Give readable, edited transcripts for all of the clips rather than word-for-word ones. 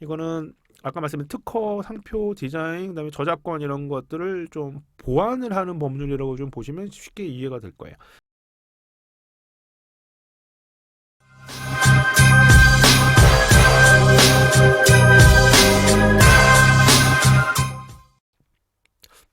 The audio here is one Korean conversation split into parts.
이거는 아까 말씀드린 특허, 상표, 디자인, 그다음에 저작권 이런 것들을 좀 보완을 하는 법률이라고 좀 보시면 쉽게 이해가 될 거예요.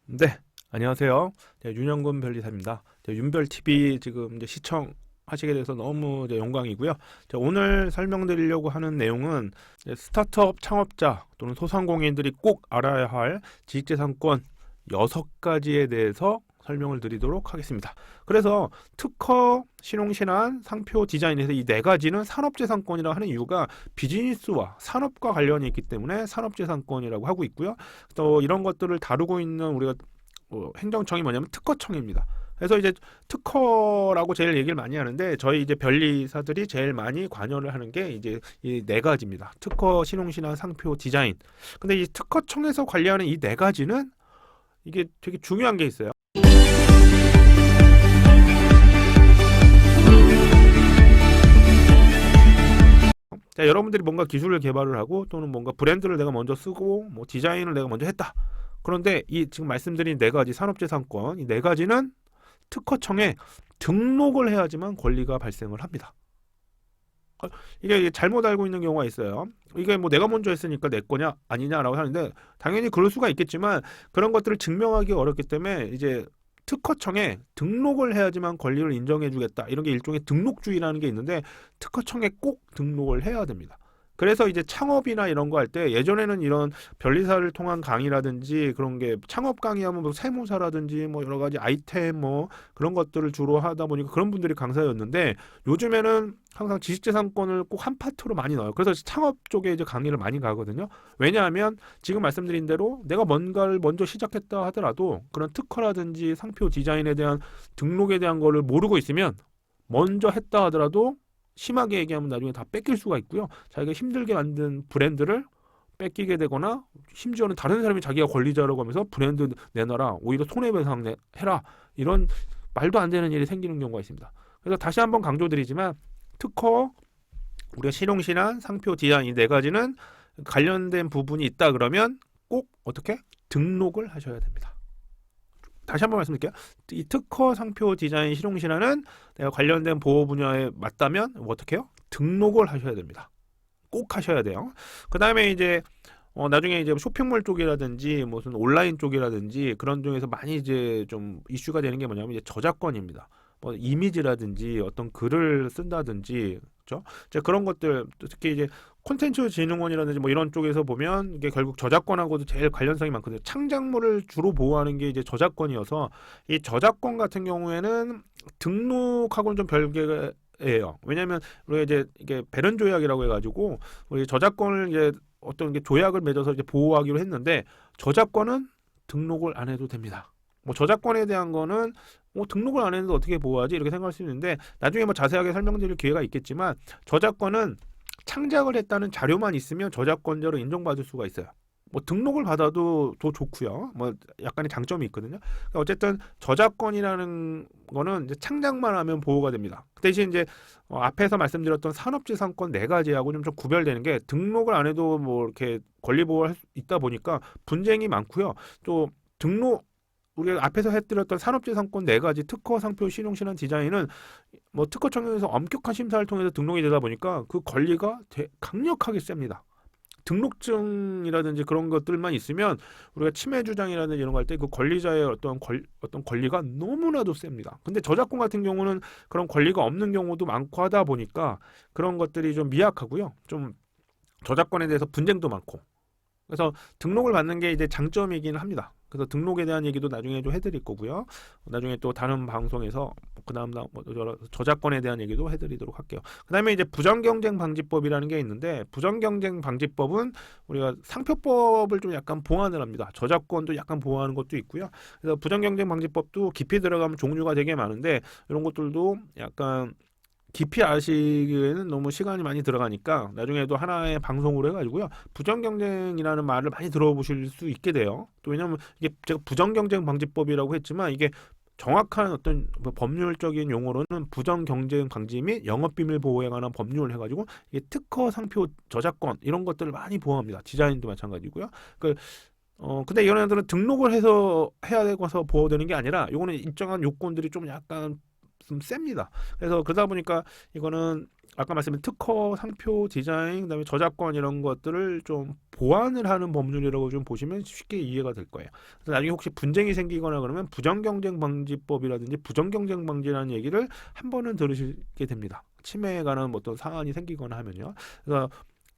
네, 안녕하세요. 네, 윤영근 변리사입니다. 네, 윤별 TV 지금 이제 시청하시게 돼서 너무 이제 영광이고요. 자, 오늘 설명드리려고 하는 내용은 이제 스타트업 창업자 또는 소상공인들이 꼭 알아야 할 지식재산권 6가지에 대해서 설명을 드리도록 하겠습니다. 그래서 특허, 신용신안, 상표, 디자인에서 이 4가지는 산업재산권이라 하는 이유가 비즈니스와 산업과 관련이 있기 때문에 산업재산권이라고 하고 있고요. 또 이런 것들을 다루고 있는 우리가 행정청이 뭐냐면 특허청입니다. 그래서 이제 특허라고 제일 얘기를 많이 하는데 저희 이제 변리사들이 제일 많이 관여를 하는 게 이제 이 4가지입니다. 특허, 신용신안, 상표, 디자인. 근데 이 특허청에서 관리하는 이 4가지는 이게 되게 중요한 게 있어요. 자, 여러분들이 뭔가 기술을 개발을 하고 또는 뭔가 브랜드를 내가 먼저 쓰고 뭐 디자인을 내가 먼저 했다. 그런데 이 지금 말씀드린 4가지 산업재산권 이 4가지는 특허청에 등록을 해야지만 권리가 발생을 합니다. 이게 잘못 알고 있는 경우가 있어요. 이게 뭐 내가 먼저 했으니까 내 거냐 아니냐라고 하는데 당연히 그럴 수가 있겠지만 그런 것들을 증명하기 어렵기 때문에 이제 특허청에 등록을 해야지만 권리를 인정해주겠다. 이런 게 일종의 등록주의라는 게 있는데 특허청에 꼭 등록을 해야 됩니다. 그래서 이제 창업이나 이런 거 할 때 예전에는 이런 변리사를 통한 강의라든지 그런 게 창업 강의하면 뭐 세무사라든지 뭐 여러 가지 아이템 뭐 그런 것들을 주로 하다 보니까 그런 분들이 강사였는데 요즘에는 항상 지식재산권을 꼭 한 파트로 많이 넣어요. 그래서 창업 쪽에 이제 강의를 많이 가거든요. 왜냐하면 지금 말씀드린 대로 내가 뭔가를 먼저 시작했다 하더라도 그런 특허라든지 상표 디자인에 대한 등록에 대한 거를 모르고 있으면 먼저 했다 하더라도 심하게 얘기하면 나중에 다 뺏길 수가 있고요. 자기가 힘들게 만든 브랜드를 뺏기게 되거나 심지어는 다른 사람이 자기가 권리자라고 하면서 브랜드 내놔라 오히려 손해배상 해라 이런 말도 안 되는 일이 생기는 경우가 있습니다. 그래서 다시 한번 강조드리지만 특허, 우리가 실용신안, 상표, 디자인 이 4가지는 관련된 부분이 있다 그러면 꼭 어떻게 등록을 하셔야 됩니다. 다시 한번 말씀드릴게요. 이 특허, 상표, 디자인, 실용신안은 내가 관련된 보호 분야에 맞다면 어떻게 해요? 등록을 하셔야 됩니다. 꼭 하셔야 돼요. 그 다음에 이제 나중에 이제 쇼핑몰 쪽이라든지 무슨 온라인 쪽이라든지 그런 쪽에서 많이 이제 좀 이슈가 되는 게 뭐냐면 이제 저작권입니다. 뭐 이미지라든지 어떤 글을 쓴다든지 그렇죠? 이제 그런 것들 특히 이제 콘텐츠 진흥원이라든지 뭐 이런 쪽에서 보면 이게 결국 저작권하고도 제일 관련성이 많거든요. 창작물을 주로 보호하는 게 이제 저작권이어서 이 저작권 같은 경우에는 등록하고는 좀 별개예요. 왜냐하면 우리가 이제 이게 베른 조약이라고 해가지고 우리 저작권을 이제 어떤 게 조약을 맺어서 이제 보호하기로 했는데 저작권은 등록을 안 해도 됩니다. 뭐 저작권에 대한 거는 뭐 등록을 안 했는데 어떻게 보호하지 이렇게 생각할 수 있는데 나중에 뭐 자세하게 설명드릴 기회가 있겠지만 저작권은 창작을 했다는 자료만 있으면 저작권자로 인정받을 수가 있어요. 뭐 등록을 받아도 더 좋고요. 뭐 약간의 장점이 있거든요. 그러니까 어쨌든 저작권이라는 거는 이제 창작만 하면 보호가 됩니다. 그 대신 이제 앞에서 말씀드렸던 산업재산권 4가지하고 좀 구별되는 게 등록을 안 해도 뭐 이렇게 권리 보호할 수 있다 보니까 분쟁이 많고요. 또 등록 우리가 앞에서 해드렸던 산업재산권 4가지 특허, 상표, 실용신안, 디자인은 뭐 특허청에서 엄격한 심사를 통해서 등록이 되다 보니까 그 권리가 강력하게 셉니다. 등록증이라든지 그런 것들만 있으면 우리가 침해 주장이라든지 이런 거 할 때 그 권리자의 어떤 권리가 너무나도 셉니다. 근데 저작권 같은 경우는 그런 권리가 없는 경우도 많고 하다 보니까 그런 것들이 좀 미약하고요. 좀 저작권에 대해서 분쟁도 많고 그래서 등록을 받는 게 이제 장점이긴 합니다. 그래서 등록에 대한 얘기도 나중에 좀 해드릴 거고요. 나중에 또 다른 방송에서 그 다음 저작권에 대한 얘기도 해드리도록 할게요. 그 다음에 이제 부정경쟁 방지법이라는 게 있는데 부정경쟁 방지법은 우리가 상표법을 좀 약간 보완을 합니다. 저작권도 약간 보호하는 것도 있고요. 그래서 부정경쟁 방지법도 깊이 들어가면 종류가 되게 많은데 이런 것들도 약간 깊이 아시기에는 너무 시간이 많이 들어가니까 나중에도 하나의 방송으로 해가지고요 부정경쟁이라는 말을 많이 들어보실 수 있게 돼요. 또 왜냐하면 이게 제가 부정경쟁 방지법이라고 했지만 이게 정확한 어떤 뭐 법률적인 용어로는 부정 경쟁 방지 및 영업 비밀 보호에 관한 법률을 해가지고 이게 특허 상표 저작권 이런 것들을 많이 보호합니다. 디자인도 마찬가지고요. 그 근데 이런 애들은 등록을 해서 해야 되고서 보호되는 게 아니라 요거는 일정한 요건들이 좀 약간 좀 셉니다. 그래서 그러다 보니까 이거는 아까 말씀드린 특허, 상표, 디자인, 그다음에 저작권 이런 것들을 좀 보완을 하는 법률이라고 좀 보시면 쉽게 이해가 될 거예요. 그래서 나중에 혹시 분쟁이 생기거나 그러면 부정경쟁방지법이라든지 부정경쟁방지라는 얘기를 한 번은 들으시게 됩니다. 침해에 관한 어떤 사안이 생기거나 하면요. 그래서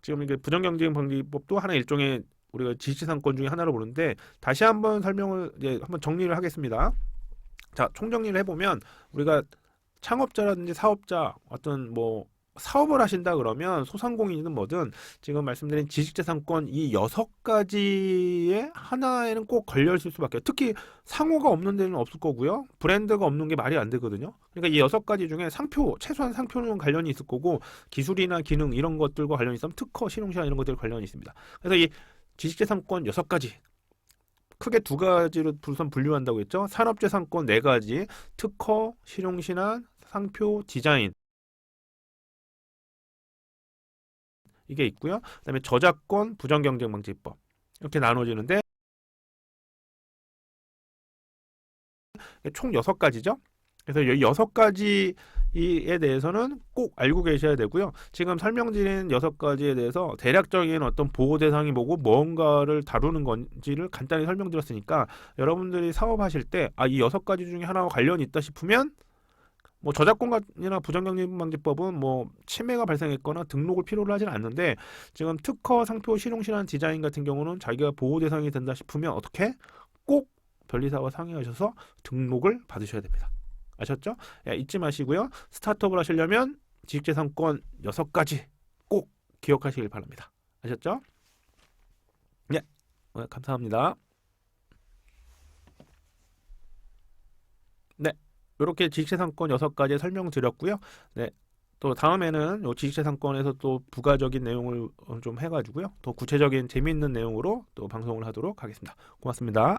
지금 이게 부정경쟁방지법도 하나 일종의 우리가 지시사항권 중에 하나로 보는데 다시 한번 설명을 이제 한번 정리를 하겠습니다. 자, 총정리를 해보면 우리가 창업자라든지 사업자 어떤 뭐 사업을 하신다 그러면 소상공인이든 뭐든 지금 말씀드린 지식재산권 이 6가지의 하나에는 꼭 걸려 있을 수밖에. 특히 상호가 없는 데는 없을 거고요. 브랜드가 없는 게 말이 안 되거든요. 그러니까 이 6가지 중에 상표, 최소한 상표는 관련이 있을 거고 기술이나 기능 이런 것들과 관련이 있으면 특허, 실용시한 이런 것들 관련이 있습니다. 그래서 이 지식재산권 6가지 크게 2가지로 우선 분류한다고 했죠. 산업재산권 4가지, 특허, 실용신안, 상표, 디자인 이게 있고요. 그다음에 저작권, 부정경쟁방지법 이렇게 나눠지는데 총 6가지죠. 그래서 이 6가지에 대해서는 꼭 알고 계셔야 되고요. 지금 설명드린 6가지에 대해서 대략적인 어떤 보호 대상이 뭐고 뭔가를 다루는 건지를 간단히 설명드렸으니까 여러분들이 사업하실 때 이 6가지 중에 하나와 관련이 있다 싶으면 뭐 저작권이나 부정경쟁방지법은 뭐 침해가 발생했거나 등록을 필요로 하지는 않는데 지금 특허, 상표, 실용신안, 디자인 같은 경우는 자기가 보호 대상이 된다 싶으면 어떻게? 꼭 변리사와 상의하셔서 등록을 받으셔야 됩니다. 아셨죠? 잊지 마시고요. 스타트업을 하시려면 지식재산권 6가지 꼭 기억하시길 바랍니다. 아셨죠? 네, 감사합니다. 네, 이렇게 지식재산권 6가지 설명드렸고요. 네, 또 다음에는 요 지식재산권에서 또 부가적인 내용을 좀 해가지고요. 더 구체적인 재미있는 내용으로 또 방송을 하도록 하겠습니다. 고맙습니다.